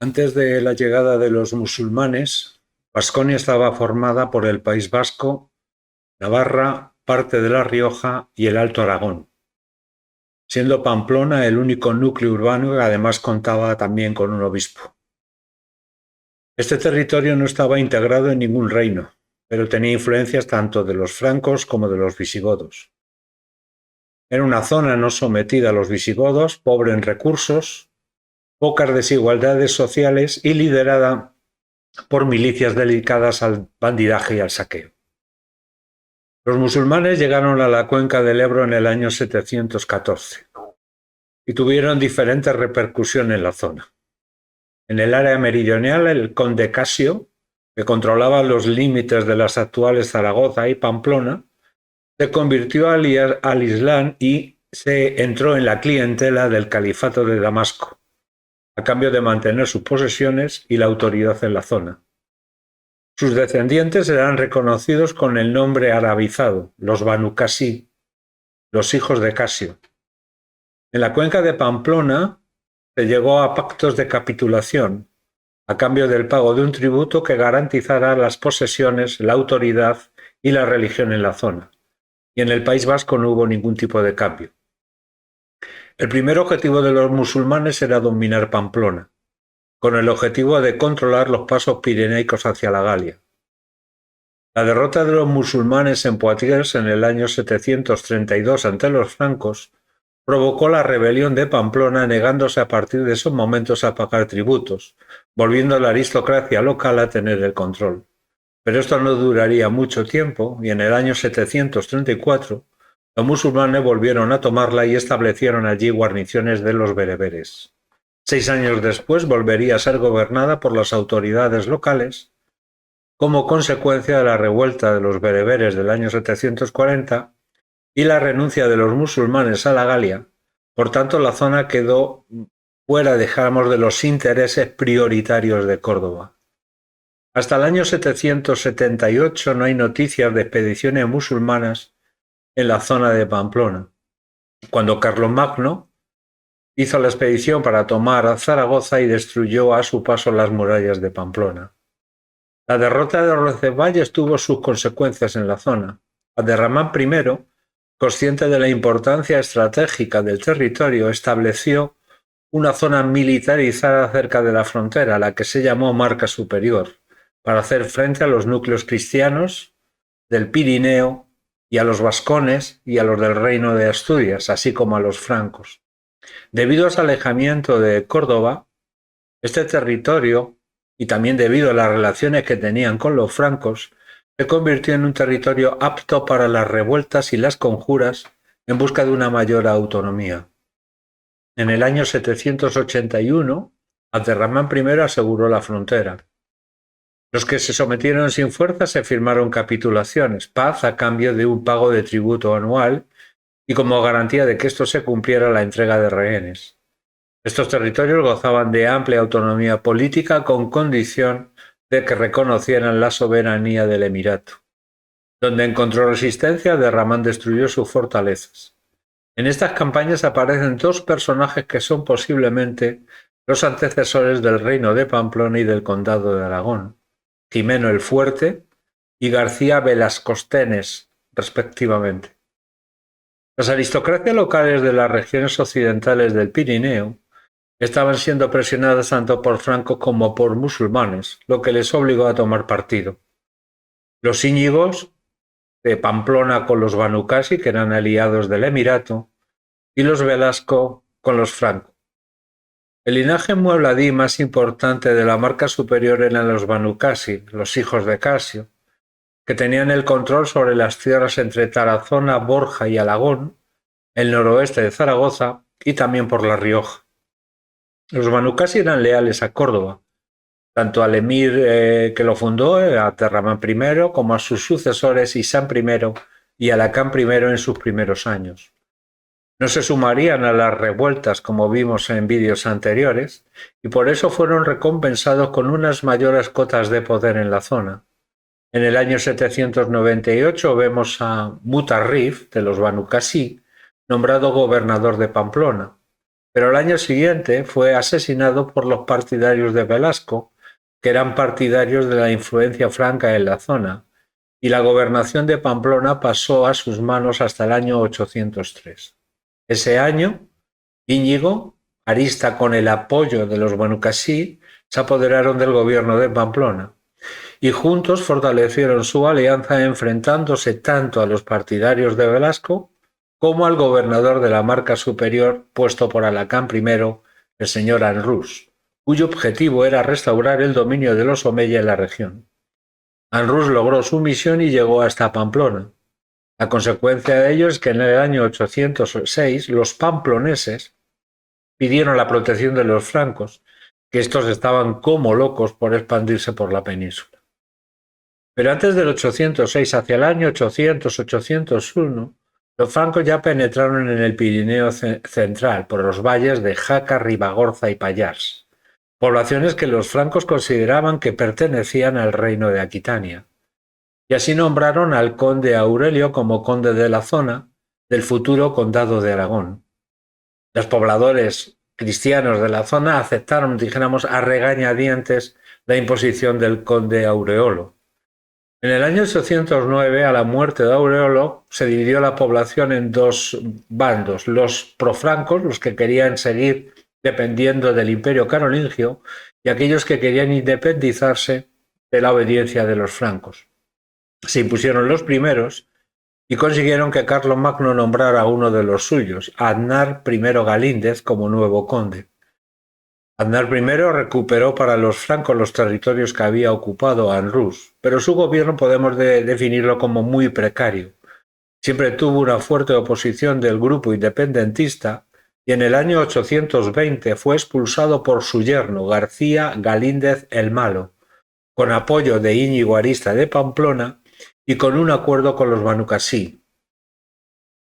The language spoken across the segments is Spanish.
Antes de la llegada de los musulmanes, Vasconia estaba formada por el País Vasco, Navarra, parte de La Rioja y el Alto Aragón, siendo Pamplona el único núcleo urbano que además contaba también con un obispo. Este territorio no estaba integrado en ningún reino, pero tenía influencias tanto de los francos como de los visigodos. Era una zona no sometida a los visigodos, pobre en recursos, pocas desigualdades sociales y liderada por milicias dedicadas al bandidaje y al saqueo. Los musulmanes llegaron a la cuenca del Ebro en el año 714 y tuvieron diferentes repercusiones en la zona. En el área meridional, el conde Casio, que controlaba los límites de las actuales Zaragoza y Pamplona, se convirtió al Islam y se entró en la clientela del califato de Damasco, a cambio de mantener sus posesiones y la autoridad en la zona. Sus descendientes eran reconocidos con el nombre arabizado, los Banu Qasi, los hijos de Casio. En la cuenca de Pamplona se llegó a pactos de capitulación, a cambio del pago de un tributo que garantizara las posesiones, la autoridad y la religión en la zona. Y en el País Vasco no hubo ningún tipo de cambio. El primer objetivo de los musulmanes era dominar Pamplona, con el objetivo de controlar los pasos pirenaicos hacia la Galia. La derrota de los musulmanes en Poitiers en el año 732 ante los francos provocó la rebelión de Pamplona, negándose a partir de esos momentos a pagar tributos, volviendo a la aristocracia local a tener el control. Pero esto no duraría mucho tiempo y en el año 734 los musulmanes volvieron a tomarla y establecieron allí guarniciones de los bereberes. 6 años después volvería a ser gobernada por las autoridades locales como consecuencia de la revuelta de los bereberes del año 740 y la renuncia de los musulmanes a la Galia. Por tanto, la zona quedó fuera, digamos, de los intereses prioritarios de Córdoba. Hasta el año 778 no hay noticias de expediciones musulmanas en la zona de Pamplona. Cuando Carlomagno hizo la expedición para tomar a Zaragoza y destruyó a su paso las murallas de Pamplona. La derrota de Roncesvalles tuvo sus consecuencias en la zona. Abderramán I, consciente de la importancia estratégica del territorio, estableció una zona militarizada cerca de la frontera, la que se llamó Marca Superior, para hacer frente a los núcleos cristianos del Pirineo y a los vascones y a los del Reino de Asturias, así como a los francos. Debido a su alejamiento de Córdoba, este territorio, y también debido a las relaciones que tenían con los francos, se convirtió en un territorio apto para las revueltas y las conjuras en busca de una mayor autonomía. En el año 781, Abderramán I aseguró la frontera. Los que se sometieron sin fuerza se firmaron capitulaciones, paz a cambio de un pago de tributo anual y como garantía de que esto se cumpliera la entrega de rehenes. Estos territorios gozaban de amplia autonomía política con condición de que reconocieran la soberanía del emirato. Donde encontró resistencia, Abderramán destruyó sus fortalezas. En estas campañas aparecen dos personajes que son posiblemente los antecesores del reino de Pamplona y del condado de Aragón, Jimeno el Fuerte y García Velascostenes, respectivamente. Las aristocracias locales de las regiones occidentales del Pirineo estaban siendo presionadas tanto por francos como por musulmanes, lo que les obligó a tomar partido. Los íñigos de Pamplona con los Banu Qasi, que eran aliados del emirato, y los Velasco con los francos. El linaje muebladí más importante de la Marca Superior eran los Banu Qasi, los hijos de Casio, que tenían el control sobre las tierras entre Tarazona, Borja y Alagón, el noroeste de Zaragoza y también por La Rioja. Los Banu Qasi eran leales a Córdoba, tanto al emir que lo fundó, a Abderramán I, como a sus sucesores Isán I y Alacán I en sus primeros años. No se sumarían a las revueltas como vimos en vídeos anteriores y por eso fueron recompensados con unas mayores cotas de poder en la zona. En el año 798 vemos a Mutarrif de los Banu Qasi nombrado gobernador de Pamplona. pero al año siguiente fue asesinado por los partidarios de Velasco, que eran partidarios de la influencia franca en la zona, y la gobernación de Pamplona pasó a sus manos hasta el año 803. Ese año, Íñigo, Arista con el apoyo de los Benucasí, se apoderaron del gobierno de Pamplona y juntos fortalecieron su alianza enfrentándose tanto a los partidarios de Velasco como al gobernador de la Marca Superior puesto por Alacán I, el señor Anrús, cuyo objetivo era restaurar el dominio de los Omeya en la región. Anrús logró su misión y llegó hasta Pamplona. La consecuencia de ello es que en el año 806 los pamploneses pidieron la protección de los francos, que estos estaban como locos por expandirse por la península. Pero antes del 806, hacia el año 800-801, los francos ya penetraron en el Pirineo central por los valles de Jaca, Ribagorza y Pallars, poblaciones que los francos consideraban que pertenecían al reino de Aquitania, y así nombraron al conde Aurelio como conde de la zona del futuro condado de Aragón. Los pobladores cristianos de la zona aceptaron, dijéramos, a regañadientes la imposición del conde Aureolo. En el año 809, a la muerte de Aureolo, se dividió la población en dos bandos, los profrancos, los que querían seguir dependiendo del imperio carolingio, y aquellos que querían independizarse de la obediencia de los francos. Se impusieron los primeros y consiguieron que Carlomagno nombrara a uno de los suyos, Aznar I Galíndez, como nuevo conde. Aznar I recuperó para los francos los territorios que había ocupado Anrús, pero su gobierno podemos definirlo como muy precario. Siempre tuvo una fuerte oposición del grupo independentista y en el año 820 fue expulsado por su yerno García Galíndez el Malo, con apoyo de Íñigo Arista de Pamplona y con un acuerdo con los Benucasí.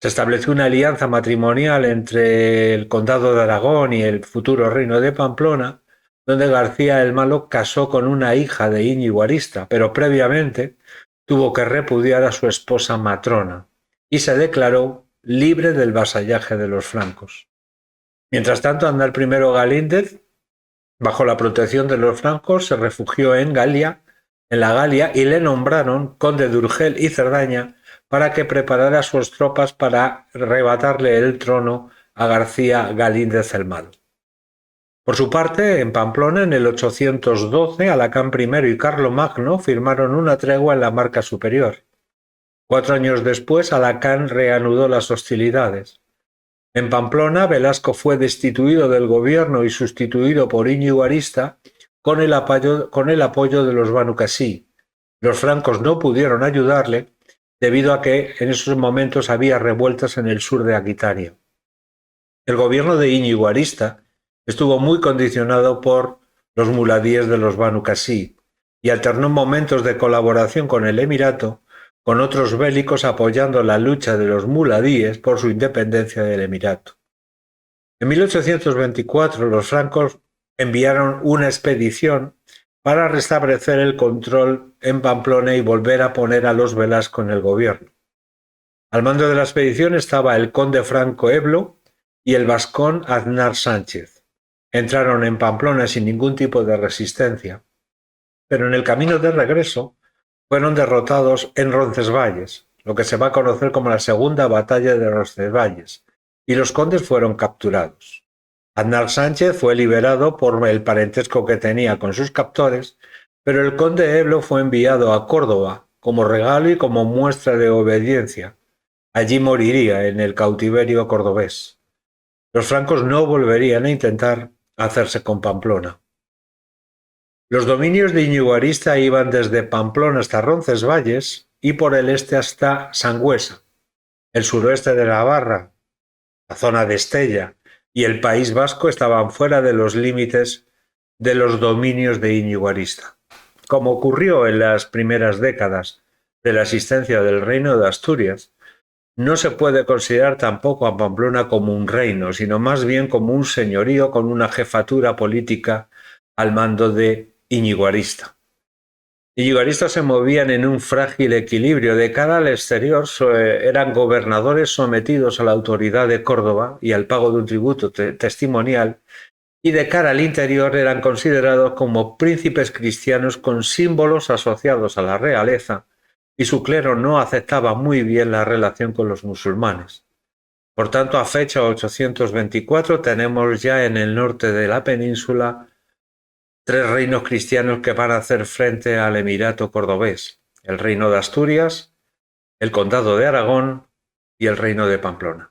Se estableció una alianza matrimonial entre el condado de Aragón y el futuro reino de Pamplona, donde García el Malo casó con una hija de Íñigo Arista, pero previamente tuvo que repudiar a su esposa Matrona y se declaró libre del vasallaje de los francos. Mientras tanto, Aznar I Galíndez, bajo la protección de los francos, se refugió en la Galia, y le nombraron conde de Urgel y Cerdaña para que preparara sus tropas para arrebatarle el trono a García Galíndez el Malo. Por su parte, en Pamplona, en el 812, Alacán I y Carlomagno firmaron una tregua en la Marca Superior. 4 años después, Alacán reanudó las hostilidades. En Pamplona, Velasco fue destituido del gobierno y sustituido por Íñigo Arista con el apoyo de los Benucasí. Los francos no pudieron ayudarle debido a que en esos momentos había revueltas en el sur de Aquitania. El gobierno de Íñigo Arista estuvo muy condicionado por los muladíes de los Benucasí y alternó momentos de colaboración con el emirato con otros bélicos apoyando la lucha de los muladíes por su independencia del emirato. En 1824 los francos enviaron una expedición para restablecer el control en Pamplona y volver a poner a los Velasco en el gobierno. Al mando de la expedición estaba el conde Franco Eblo y el vascón Aznar Sánchez. Entraron en Pamplona sin ningún tipo de resistencia, pero en el camino de regreso fueron derrotados en Roncesvalles, lo que se va a conocer como la Segunda Batalla de Roncesvalles, y los condes fueron capturados. Aznar Sánchez fue liberado por el parentesco que tenía con sus captores, pero el conde Eblo fue enviado a Córdoba como regalo y como muestra de obediencia. Allí moriría en el cautiverio cordobés. Los francos no volverían a intentar hacerse con Pamplona. Los dominios de Íñigo Arista iban desde Pamplona hasta Roncesvalles y por el este hasta Sangüesa. El suroeste de Navarra, la zona de Estella y el País Vasco estaban fuera de los límites de los dominios de Íñigo Arista. Como ocurrió en las primeras décadas de la existencia del Reino de Asturias, no se puede considerar tampoco a Pamplona como un reino, sino más bien como un señorío con una jefatura política al mando de Íñigo Arista. yugaristas se movían en un frágil equilibrio. De cara al exterior eran gobernadores sometidos a la autoridad de Córdoba y al pago de un tributo testimonial, y de cara al interior eran considerados como príncipes cristianos con símbolos asociados a la realeza, y su clero no aceptaba muy bien la relación con los musulmanes. Por tanto, a fecha 824 tenemos ya en el norte de la península 3 reinos cristianos que van a hacer frente al Emirato cordobés: el reino de Asturias, el condado de Aragón y el reino de Pamplona.